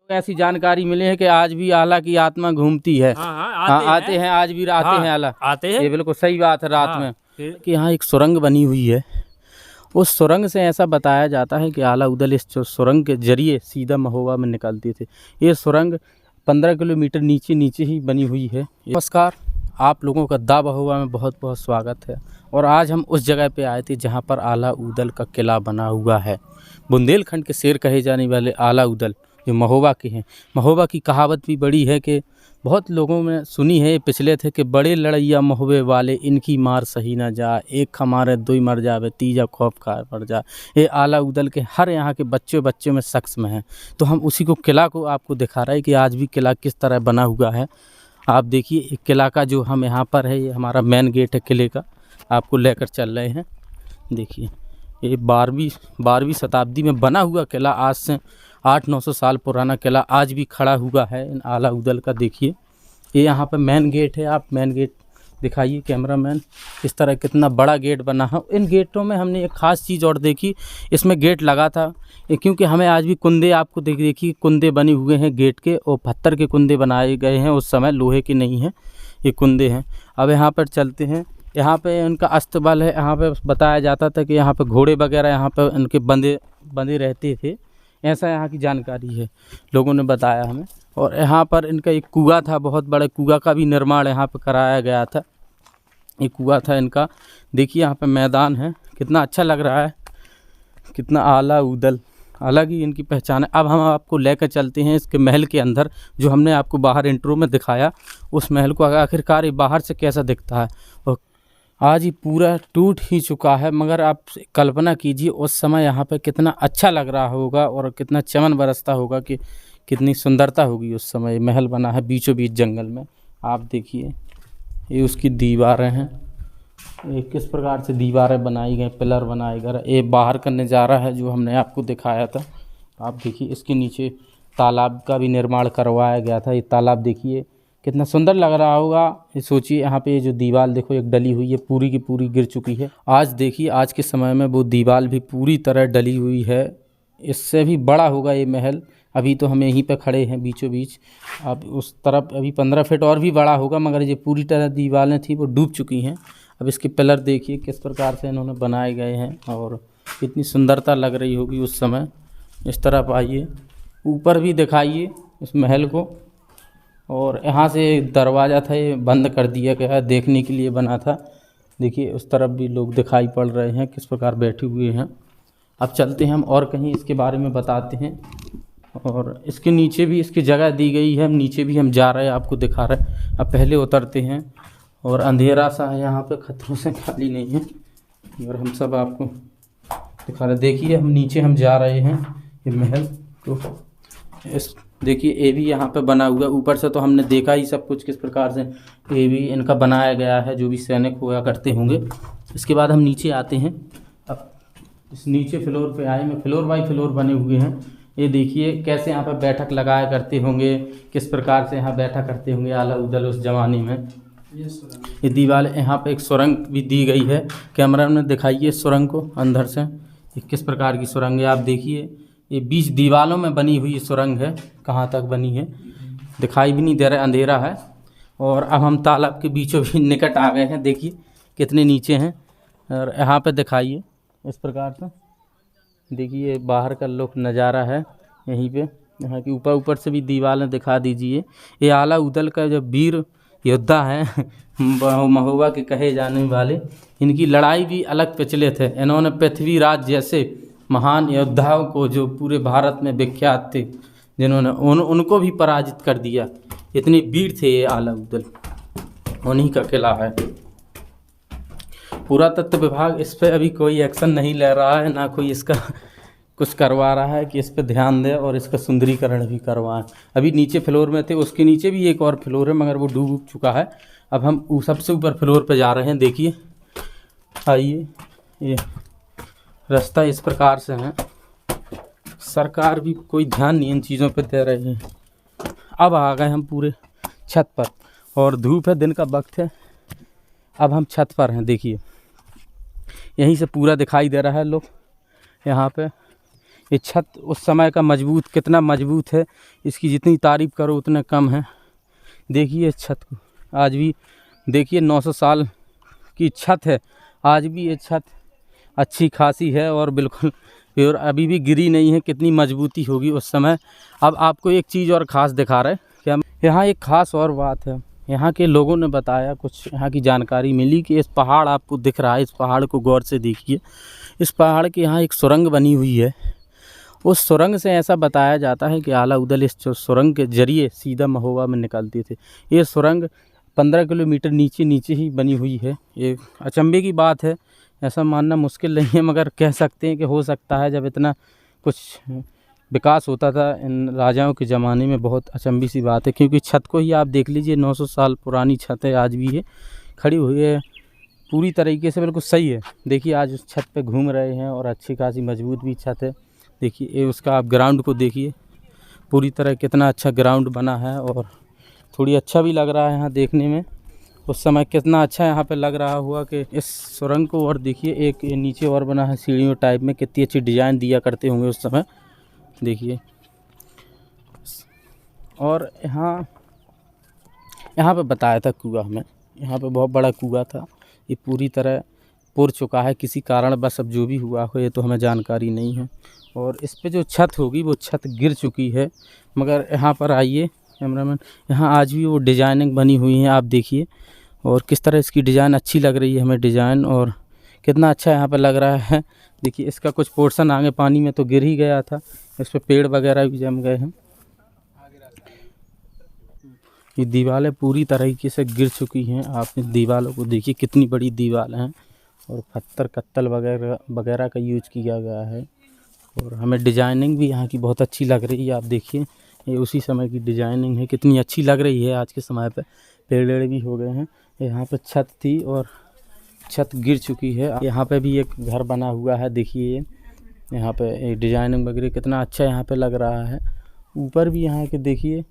ऐसी जानकारी मिली है कि आज भी आला की आत्मा घूमती है। हाँ, आते हैं आज भी आते हैं आला आते हैं। ये बिल्कुल सही बात है। रात में कि यहाँ एक सुरंग बनी हुई है, उस सुरंग से ऐसा बताया जाता है कि आला उदल इस सुरंग के जरिए सीधा महोबा में निकलती थी। ये सुरंग 15 किलोमीटर नीचे नीचे ही बनी हुई है। नमस्कार, आप लोगों का दा महोबा में बहुत बहुत स्वागत है। और आज हम उस जगह पे आए थे जहाँ पर आला उदल का किला बना हुआ है। बुंदेलखंड के शेर कहे जाने वाले आला उदल जो महोबा के हैं। महोबा की कहावत भी बड़ी है कि बहुत लोगों में सुनी है पिछले थे कि बड़े लड़ैया महोबे वाले इनकी मार सही ना जा, एक खमारे दुई मर जावे तीजा खौफ खाए पड़ जा। ये आला उदल के हर यहाँ के बच्चों में शख्स में है। तो हम उसी को किला को आपको दिखा रहे हैं कि आज भी किला किस तरह बना हुआ है। आप देखिए एक किला का जो हम यहाँ पर है, ये हमारा मेन गेट है किले का, आपको लेकर चल रहे हैं। देखिए ये 12वीं शताब्दी में बना हुआ किला, आज से 800-900 साल पुराना किला आज भी खड़ा हुआ है इन आला उदल का। देखिए ये यहाँ पर मेन गेट है, आप मेन गेट दिखाइए कैमरामैन, इस तरह कितना बड़ा गेट बना है। इन गेटों में हमने एक ख़ास चीज़ और देखी, इसमें गेट लगा था क्योंकि हमें आज भी कुंदे, आपको देखिए कुंदे बने हुए हैं गेट के, और पत्थर के कुंदे बनाए गए हैं, उस समय लोहे के नहीं हैं, ये कुंदे हैं। अब यहाँ पर चलते हैं, यहाँ पे उनका अस्तबल है। यहाँ पे बताया जाता था कि यहाँ पे घोड़े वगैरह यहाँ पे उनके बंधे रहते थे, ऐसा यहाँ की जानकारी है, लोगों ने बताया हमें। और यहाँ पर इनका एक कुआं था, बहुत बड़े कुआं का भी निर्माण यहाँ पे कराया गया था। ये कुआं था इनका। देखिए यहाँ पे मैदान है, कितना अच्छा लग रहा है, कितना आला उदल, अलग ही इनकी पहचान है। अब हम आपको लेकर चलते हैं इसके महल के अंदर, जो हमने आपको बाहर इंट्रो में दिखाया, उस महल को आखिरकार ये बाहर से कैसा दिखता है। और आज ही पूरा टूट ही चुका है, मगर आप कल्पना कीजिए उस समय यहाँ पे कितना अच्छा लग रहा होगा और कितना चमन बरसता होगा, कि कितनी सुंदरता होगी उस समय। महल बना है बीचों बीच जंगल में। आप देखिए ये उसकी दीवारें हैं, ये किस प्रकार से दीवारें बनाई गई, पिलर बनाए गए। ये बाहर का नज़ारा है जो हमने आपको दिखाया था। आप देखिए इसके नीचे तालाब का भी निर्माण करवाया गया था। ये तालाब देखिए कितना सुंदर लग रहा होगा। ये सोचिए यहाँ पे ये जो दीवार देखो एक डली हुई है, पूरी की पूरी गिर चुकी है। आज देखिए आज के समय में वो दीवार भी पूरी तरह डली हुई है। इससे भी बड़ा होगा ये महल। अभी तो हम यहीं पे खड़े हैं बीचों बीच, अब उस तरफ अभी 15 फीट और भी बड़ा होगा, मगर ये पूरी तरह दीवारें थी वो डूब चुकी हैं। अब इसके पिलर देखिए किस प्रकार से इन्होंने बनाए गए हैं, और कितनी सुंदरता लग रही होगी उस समय। इस तरफ आइए, ऊपर भी दिखाइए इस महल को। और यहाँ से दरवाज़ा था, ये बंद कर दिया गया, देखने के लिए बना था। देखिए उस तरफ भी लोग दिखाई पड़ रहे हैं किस प्रकार बैठे हुए हैं। अब चलते हैं हम और कहीं इसके बारे में बताते हैं। और इसके नीचे भी इसकी जगह दी गई है, नीचे भी हम जा रहे हैं, आपको दिखा रहे हैं। अब पहले उतरते हैं, और अंधेरा सा है यहाँ पे, खतरों से खाली नहीं है, और हम सब आपको दिखा रहे। देखिए हम नीचे हम जा रहे हैं ये महल तो इस देखिए ये भी यहाँ पे बना हुआ। ऊपर से तो हमने देखा ही सब कुछ किस प्रकार से ये भी इनका बनाया गया है, जो भी सैनिक हुआ करते होंगे। इसके बाद हम नीचे आते हैं। अब इस नीचे फ्लोर पे आए, में फ्लोर बाई फ्लोर बने हुए हैं। ये देखिए कैसे यहाँ पे बैठक लगाया करते होंगे, किस प्रकार से यहाँ बैठा करते होंगे आला उदल उस जमाने में। ये दीवार, यहाँ पे एक सुरंग भी दी गई है, कैमरा में दिखाइए सुरंग को अंदर से, ये किस प्रकार की सुरंग है। आप देखिए ये बीच दीवारों में बनी हुई सुरंग है, कहाँ तक बनी है दिखाई भी नहीं दे रहा, अंधेरा है। और अब हम तालाब के बीचों भी निकट आ गए हैं, देखिए कितने नीचे हैं। और यहाँ पे दिखाइए इस प्रकार से, देखिए बाहर का लुक नज़ारा है यहीं पे। यहाँ के ऊपर से भी दीवारें दिखा दीजिए। ये आला उदल का जो वीर योद्धा हैं महोबा के कहे जाने वाले, इनकी लड़ाई भी अलग पिछले थे। इन्होंने पृथ्वीराज जैसे महान योद्धाओं को, जो पूरे भारत में विख्यात थे, जिन्होंने उनको भी पराजित कर दिया। इतने वीर थे ये आला उदल, उन्हीं का किला है। पुरातत्व विभाग इस पर अभी कोई एक्शन नहीं ले रहा है, ना कोई इसका कुछ करवा रहा है कि इस पर ध्यान दे और इसका सुंदरीकरण भी करवाएं। अभी नीचे फ्लोर में थे, उसके नीचे भी एक और फ्लोर है, मगर वो डूब चुका है। अब हम सबसे ऊपर फ्लोर पे जा रहे हैं। देखिए आइए, ये रास्ता इस प्रकार से है। सरकार भी कोई ध्यान नहीं इन चीज़ों पे दे रही है। अब आ गए हम पूरे छत पर, और धूप है, दिन का वक्त है। अब हम छत पर हैं, देखिए यहीं से पूरा दिखाई दे रहा है लोग। यहाँ पे ये छत उस समय का मजबूत, कितना मजबूत है, इसकी जितनी तारीफ़ करो उतना कम है। देखिए छत को, आज भी देखिए 900 साल की छत है, आज भी ये छत अच्छी खासी है और बिल्कुल प्योर, अभी भी गिरी नहीं है। कितनी मजबूती होगी उस समय। अब आपको एक चीज़ और ख़ास दिखा रहे क्या, यहाँ एक ख़ास और बात है। यहाँ के लोगों ने बताया, कुछ यहाँ की जानकारी मिली कि इस पहाड़ आपको दिख रहा है, इस पहाड़ को गौर से देखिए। इस पहाड़ के यहाँ एक सुरंग बनी हुई है। उस सुरंग से ऐसा बताया जाता है कि आला उदल इस सुरंग के जरिए सीधा महोबा में निकलती थी। ये सुरंग 15 किलोमीटर नीचे ही बनी हुई है। ये अचंभे की बात है, ऐसा मानना मुश्किल नहीं है, मगर कह सकते हैं कि हो सकता है। जब इतना कुछ विकास होता था इन राजाओं के ज़माने में, बहुत अचंभी सी बात है। क्योंकि छत को ही आप देख लीजिए, 900 साल पुरानी छत है, आज भी है, खड़ी हुई है पूरी तरीके से, बिल्कुल सही है। देखिए आज उस छत पे घूम रहे हैं और अच्छी खासी मजबूत भी छत है। देखिए ये उसका आप ग्राउंड को देखिए, पूरी तरह कितना अच्छा ग्राउंड बना है और थोड़ी अच्छा भी लग रहा है यहाँ देखने में। उस समय कितना अच्छा यहाँ पे लग रहा हुआ कि इस सुरंग को। और देखिए एक नीचे और बना है सीढ़ियों टाइप में, कितनी अच्छी डिज़ाइन दिया करते होंगे उस समय, देखिए। और यहाँ पे बताया था कुआं हमें, यहाँ पे बहुत बड़ा कुआं था, ये पूरी तरह पुर चुका है किसी कारण, बस अब जो भी हुआ हो ये तो हमें जानकारी नहीं है। और इस पे जो छत होगी वो छत गिर चुकी है। मगर यहाँ पर आइए कैमरामैन, यहाँ आज भी वो डिजाइनिंग बनी हुई है, आप देखिए। और किस तरह इसकी डिज़ाइन अच्छी लग रही है हमें डिज़ाइन, और कितना अच्छा यहाँ पर लग रहा है। देखिए इसका कुछ पोर्शन आगे पानी में तो गिर ही गया था, इस पर पेड़ वगैरह भी जम गए हैं। ये दीवारें पूरी तरीके से गिर चुकी हैं, आपने दीवारों को देखिए कितनी बड़ी दीवार हैं, और पत्थर कत्तल वगैरह का यूज किया गया है। और हमें डिजाइनिंग भी यहाँ की बहुत अच्छी लग रही है, आप देखिए ये उसी समय की डिजाइनिंग है, कितनी अच्छी लग रही है। आज के समय पे पेड़ भी हो गए हैं। यहाँ पे छत थी और छत गिर चुकी है। यहाँ पे भी एक घर बना हुआ है, देखिए यहाँ पे डिजाइनिंग वगैरह कितना अच्छा यहाँ पे लग रहा है। ऊपर भी यहाँ के देखिए,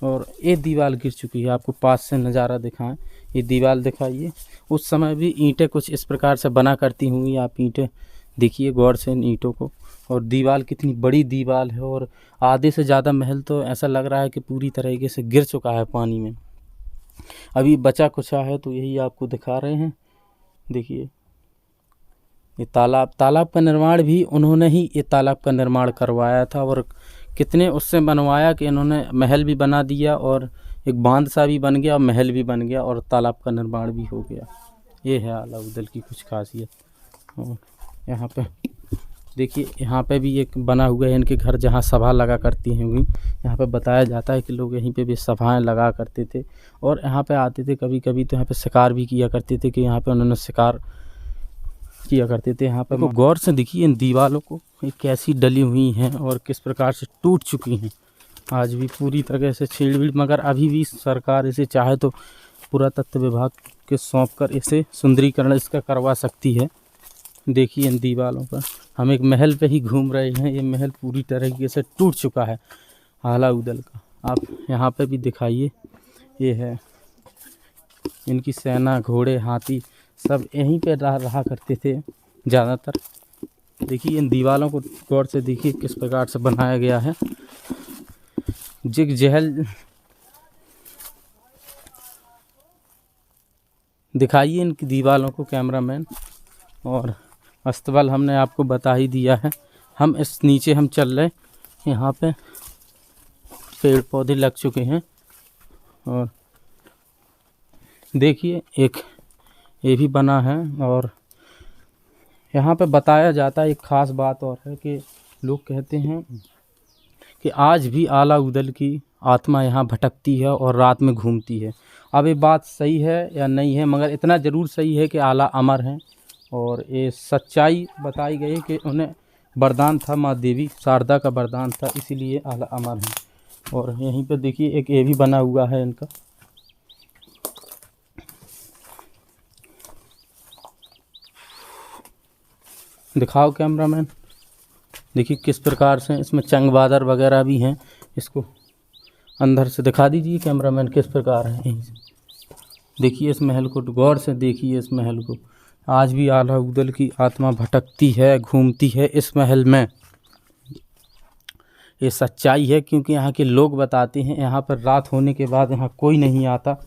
और ये दीवार गिर चुकी है, आपको पास से नज़ारा दिखाएं, ये दीवार दिखाइए। उस समय भी ईंटें कुछ इस प्रकार से बना करती होंगी, आप ईंटें देखिए गौर से इन ईंटों को। और दीवार कितनी बड़ी दीवार है, और आधे से ज़्यादा महल तो ऐसा लग रहा है कि पूरी तरीके से गिर चुका है पानी में, अभी बचा कुचा है, तो यही आपको दिखा रहे हैं। देखिए ये तालाब का निर्माण भी उन्होंने ही ये तालाब का निर्माण करवाया था, और कितने उससे बनवाया कि इन्होंने महल भी बना दिया, और एक बांध सा भी बन गया, और महल भी बन गया, और तालाब का निर्माण भी हो गया। ये है आला उदल की कुछ खासियत। और यहाँ पे देखिए, यहाँ पे भी एक बना हुआ है इनके घर, जहाँ सभा लगा करती होंगी। यहाँ पे बताया जाता है कि लोग यहीं पे भी सभाएं लगा करते थे, और यहाँ पे आते थे कभी कभी, तो यहाँ पे शिकार भी किया करते थे, कि यहाँ पे उन्होंने शिकार किया करते थे। यहाँ पे गौर से देखिए इन दीवारों को, ये कैसी डली हुई हैं और किस प्रकार से टूट चुकी हैं, आज भी पूरी तरह से छेड़। मगर अभी भी सरकार इसे चाहे तो पुरातत्व विभाग के सौंप कर इसे सुंदरीकरण इसका करवा सकती है। देखिए इन दीवारों पर, हम एक महल पे ही घूम रहे हैं, ये महल पूरी तरीके से टूट चुका है आला उदल का। आप यहाँ पे भी दिखाइए, ये है इनकी सेना, घोड़े, हाथी सब यहीं पे रहा करते थे ज़्यादातर। देखिए इन दीवारों को गौर से देखिए किस प्रकार से बनाया गया है, जिग जहल। दिखाइए इनकी दीवारों को कैमरामैन। और अस्तबल हमने आपको बता ही दिया है। हम इस नीचे हम चल रहे, यहाँ पे पेड़ पौधे लग चुके हैं। और देखिए एक ये भी बना है, और यहाँ पे बताया जाता है एक ख़ास बात और है कि लोग कहते हैं कि आज भी आला उदल की आत्मा यहाँ भटकती है और रात में घूमती है। अब ये बात सही है या नहीं है, मगर इतना ज़रूर सही है कि आला अमर हैं, और ये सच्चाई बताई गई कि उन्हें वरदान था, माँ देवी शारदा का वरदान था, इसीलिए आला अमर हैं। और यहीं पे देखिए एक ये भी बना हुआ है इनका, दिखाओ कैमरामैन। देखिए किस प्रकार से इसमें चंगबादर वगैरह भी हैं, इसको अंदर से दिखा दीजिए कैमरामैन किस प्रकार है। यहीं से देखिए इस महल को, गौर से देखिए इस महल को, आज भी आला उदल की आत्मा भटकती है, घूमती है इस महल में। ये सच्चाई है, क्योंकि यहाँ के लोग बताते हैं यहाँ पर रात होने के बाद यहाँ कोई नहीं आता,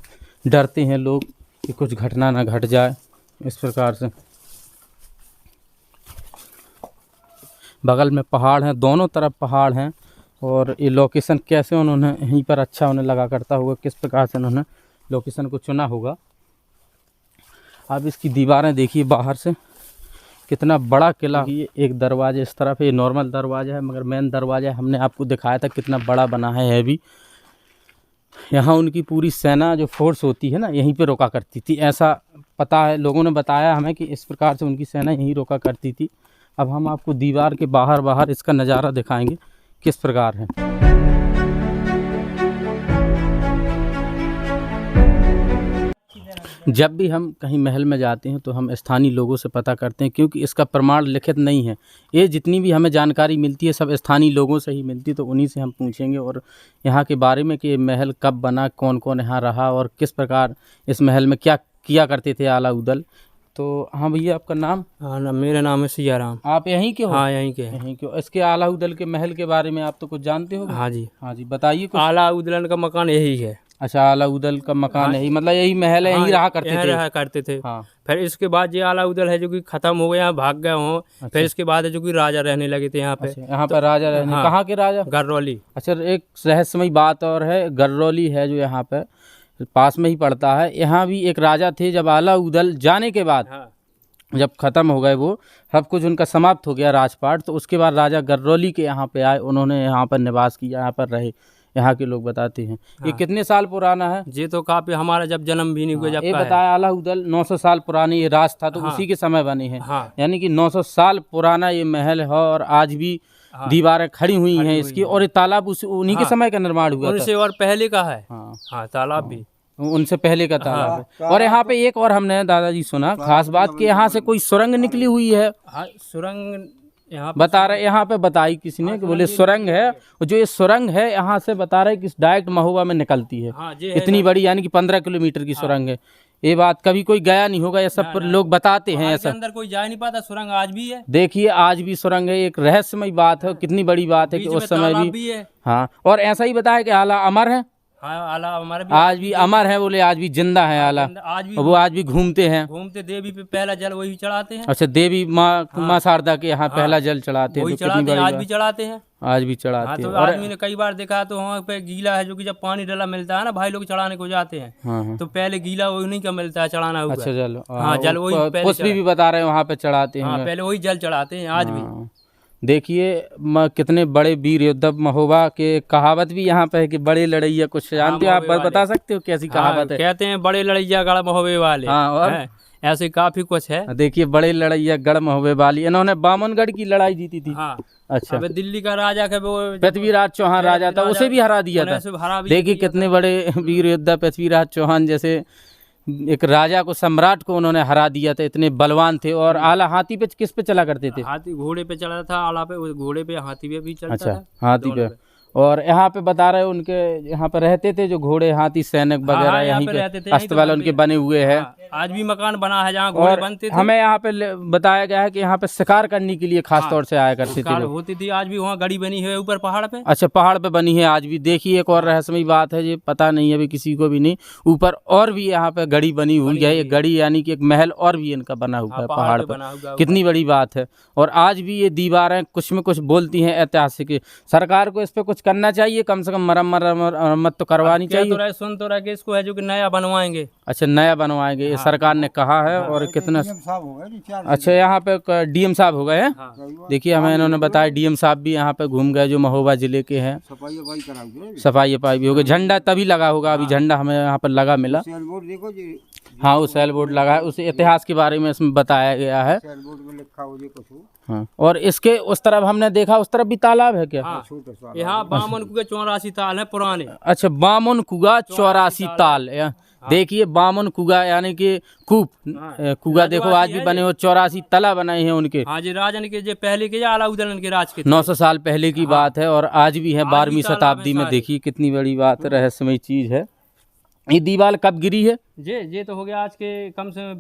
डरते हैं लोग कि कुछ घटना ना घट जाए। इस प्रकार से बगल में पहाड़ हैं, दोनों तरफ पहाड़ हैं, और ये लोकेशन कैसे उन्होंने यहीं पर अच्छा उन्हें लगा करता होगा, किस प्रकार से उन्होंने लोकेशन को चुना होगा। आप इसकी दीवारें देखिए बाहर से, कितना बड़ा किला। ये एक दरवाजे इस तरफ, ये नॉर्मल दरवाजा है, मगर मेन दरवाजा हमने आपको दिखाया था कितना बड़ा बना है भी। यहाँ उनकी पूरी सेना जो फोर्स होती है ना, यहीं पे रोका करती थी, ऐसा पता है, लोगों ने बताया हमें कि इस प्रकार से उनकी सेना यहीं रोका करती थी। अब हम आपको दीवार के बाहर इसका नज़ारा दिखाएंगे किस प्रकार है। जब भी हम कहीं महल में जाते हैं तो हम स्थानीय लोगों से पता करते हैं, क्योंकि इसका प्रमाण लिखित नहीं है। ये जितनी भी हमें जानकारी मिलती है सब स्थानीय लोगों से ही मिलती है, तो उन्हीं से हम पूछेंगे और यहाँ के बारे में कि महल कब बना, कौन कौन यहाँ रहा और किस प्रकार इस महल में क्या किया करते थे आला उदल। तो हाँ भैया, आपका नाम? हाँ ना, मेरा नाम है सियाराम। आप यहीं के हो? हाँ यहीं के हैं। यहीं के हो। इसके आला उदल के महल के बारे में आप तो कुछ जानते हो? हाँ जी। हाँ जी, बताइए कुछ। आला उदलन का मकान यही है। अच्छा, आला उदल का मकान यही, मतलब यही महल है, यहीं रहा करते थे? रहा करते थे। हाँ। फिर इसके बाद ये आला उदल है जो कि खत्म हो गया, भाग गए हों। अच्छा। फिर इसके बाद है जो कि राजा रहने लगे थे यहाँ पे। अच्छा, यहाँ पर राजा रहने। हाँ। कहाँ के राजा? गरौली। अच्छा, एक रहस्यमय बात और है, गरौली है जो यहाँ पे पास में ही पड़ता है। यहाँ भी एक राजा थे, जब आला उदल जाने के बाद, हाँ। जब ख़त्म हो गए वो सब कुछ उनका समाप्त हो गया राजपाट, तो उसके बाद राजा गरौली के यहाँ पे आए, उन्होंने यहाँ पर निवास किया, यहाँ पर रहे, यहाँ के लोग बताते हैं। ये कितने साल पुराना है? ये तो काफी, हमारा जब जन्म भी नहीं हुआ जब ये का बताया आला उदल 900 साल पुरानी ये राज था, तो हाँ। उसी के समय बने हैं। हाँ। यानी कि 900 साल पुराना ये महल है, और आज भी दीवारें खड़ी हुई हैं इसकी, और ये तालाब उन्हीं के समय का निर्माण हुआ था। उनसे और पहले का है। हाँ। हाँ, तालाब भी उनसे पहले का तालाब है। और यहाँ पे एक और हमने दादाजी सुना खास बात कि यहाँ से कोई सुरंग निकली हुई है। हाँ, सुरंग यहाँ बता रहे, यहाँ पे बताई किसी ने कि बोले सुरंग है, और जो ये सुरंग है यहाँ से बता रहे कि डायरेक्ट महोबा में निकलती है। हाँ, इतनी बड़ी, यानी कि 15 किलोमीटर की सुरंग है। ये बात कभी कोई गया नहीं होगा, ये सब लोग बताते हैं ऐसा। अंदर कोई जा नहीं पाता, सुरंग आज भी है। देखिए, आज भी सुरंग है, एक रहस्यमय बात है, कितनी बड़ी बात है कि उस समय भी है। हाँ, और ऐसा ही बताया कि आला अमर है। हाँ, आला हमारे भी आज भी अमर है, बोले आज भी जिंदा है आला, आज भी वो आज भी घूमते हैं। देवी पे पहला जल वही चढ़ाते हैं। अच्छा, देवी माँ शारदा के यहाँ पहला जल चढ़ाते हैं, वही तो कितनी चढ़ाते हैं, बड़ी आज भी चढ़ाते हैं। आज भी चढ़ाते हाँ, हैं। तो और आदमी ने कई बार देखा तो वहाँ पे गीला है, जो कि जब पानी डला मिलता है ना, भाई लोग चढ़ाने को जाते हैं। हाँ। तो पहले गीला उन्हीं का मिलता है, चढ़ाना हुआ। अच्छा, जल। हाँ, जल वही पुष्प भी बता रहे हैं वहाँ पे चढ़ाते हैं। पहले वही जल चढ़ाते हैं, आज भी। देखिए कितने बड़े वीर योद्धा महोबा के, कहावत भी यहाँ पे है कि बड़े लड़ैया, कुछ जानते हो आप? बता सकते हो कैसी कहावत है? कहते हैं बड़े लड़ैया गढ़ महोबे वाले। हाँ, और ऐसे काफी कुछ है। देखिए, बड़े लड़ैया गढ़ महोबे वाली, इन्होंने बामनगढ़ की लड़ाई जीती थी। हाँ। अच्छा। अबे दिल्ली का राजा का वो पृथ्वीराज चौहान राजा था, उसे भी हरा दिया था। देखिए कितने बड़े वीर योद्धा पृथ्वीराज चौहान जैसे एक राजा को, सम्राट को उन्होंने हरा दिया था, इतने बलवान थे। और आला हाथी पे किस पे चला करते थे? हाथी, घोड़े पे चला था आला पे, उस घोड़े पे, हाथी पे भी चलता था। अच्छा, हाथी पे। और यहाँ पे बता रहे उनके यहाँ पे रहते थे जो घोड़े, हाथी, सैनिक वगैरह, यहीं पे अस्तबल उनके बने हुए हैं। आज भी मकान बना है जहाँ घोड़े बनते थे। हमें यहाँ पे बताया गया है कि यहाँ पे शिकार करने के लिए खास तौर से आया करते थे लोग। होती थी। आज भी वहाँ गड़ी बनी है ऊपर पहाड़ पे। अच्छा, पहाड़ पे बनी है आज भी। देखिए, एक और रहस्यमय बात है, ये पता नहीं अभी किसी को भी नहीं, ऊपर और भी यहाँ पे गड़ी बनी हुई है। ये गड़ी यानी कि एक महल और भी इनका बना हुआ है पहाड़ पर। कितनी बड़ी बात है। और आज भी ये दीवारें कुछ में कुछ बोलती हैं ऐतिहासिक। सरकार को इस पे कुछ करना चाहिए, कम से कम मरम्मत तो करवानी चाहिए। सुन तो रहे कि इसको है जो कि नया बनवाएंगे। अच्छा, नया बनवाएंगे, सरकार ने कहा है। और कितना, अच्छा, यहाँ पे डीएम साहब हो गए हैं। देखिए, हमें इन्होंने बताया डीएम साहब भी यहाँ पे घूम गए, जो महोबा जिले के हैं। सफाई भी हो गई। झंडा तभी लगा होगा, अभी झंडा हमें यहाँ पर लगा मिला। हाँ, वो सेल बोर्ड लगा है, उस इतिहास के बारे में इसमें बताया गया है। हाँ, और इसके उस तरफ हमने देखा, उस तरफ भी तालाब है क्या? यहाँ बामन कुआ 84 ताल है पुराने। अच्छा, बामन कुआ 84 ताल। देखिए, बामन कुआ यानी कि कूप कुआ, देखो आज भी बने हो, 84 तला बनाए हैं उनके। हाँ जी, राजन के जो पहले के आला उदलन के राज के 900 साल पहले की बात है, और आज भी है 12वीं शताब्दी में। देखिए कितनी बड़ी बात, रहस्यमय चीज है। ये दीवार कब गिरी है? ये तो हो गया आज के कम से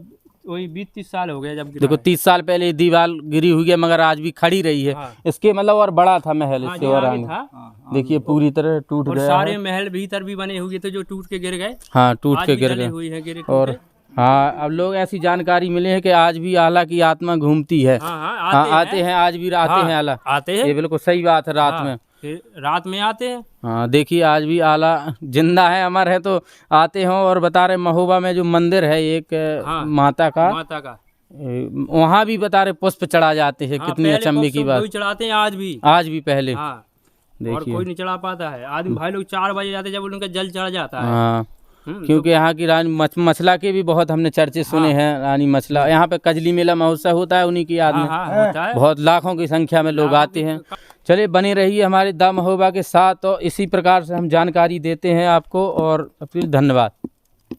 वही 20-30 साल हो गए जब गिरा देखो है। 30 साल पहले ये दीवार गिरी हुई है मगर आज भी खड़ी रही है। हाँ। इसके मतलब और बड़ा था महल हाँ, इससे जो और आगे आगे। था देखिए पूरी तरह टूट और गया सारे है। महल भीतर भी बने हुए थे जो टूट के गिर गए, हाँ टूट आज के भी गिर डले गए। हुई है गिरे और टूटे। हाँ अब लोग ऐसी जानकारी मिले है कि आज भी आला की आत्मा घूमती है। हाँ हाँ आते हैं आज भी आते हाँ, हैं आला। आते हैं ये बिल्कुल सही बात है रात हाँ, में। फिर रात में आते हैं। हाँ देखिए आज भी आला जिंदा है अमर है तो आते हैं। और बता रहे महोबा में जो मंदिर है एक हाँ, माता का, माता का वहाँ भी बता रहे पुष्प चढ़ा जाते हैं। हाँ, कितनी पहले अचंभे की पुष्प बात। वही चढ़ाते हैं आज भी। आज भी पहले हाँ, और देखिए। कोई नहीं चढ़ा पाता है। आदमी भाई लोग 4 बजे जाते हैं जब उनका जल चढ़ जाता है। हाँ तो क्योंकि यहाँ की रानी मछला के भी बहुत हमने चर्चे सुने हैं। रानी मछला यहाँ पे कजली मेला महोत्सव होता है उन्हीं की याद हाँ में। हाँ होता है। बहुत लाखों की संख्या में लोग आते हैं। चलिए बने रहिए हमारे द महोबा के साथ और इसी प्रकार से हम जानकारी देते हैं आपको। और फिर धन्यवाद।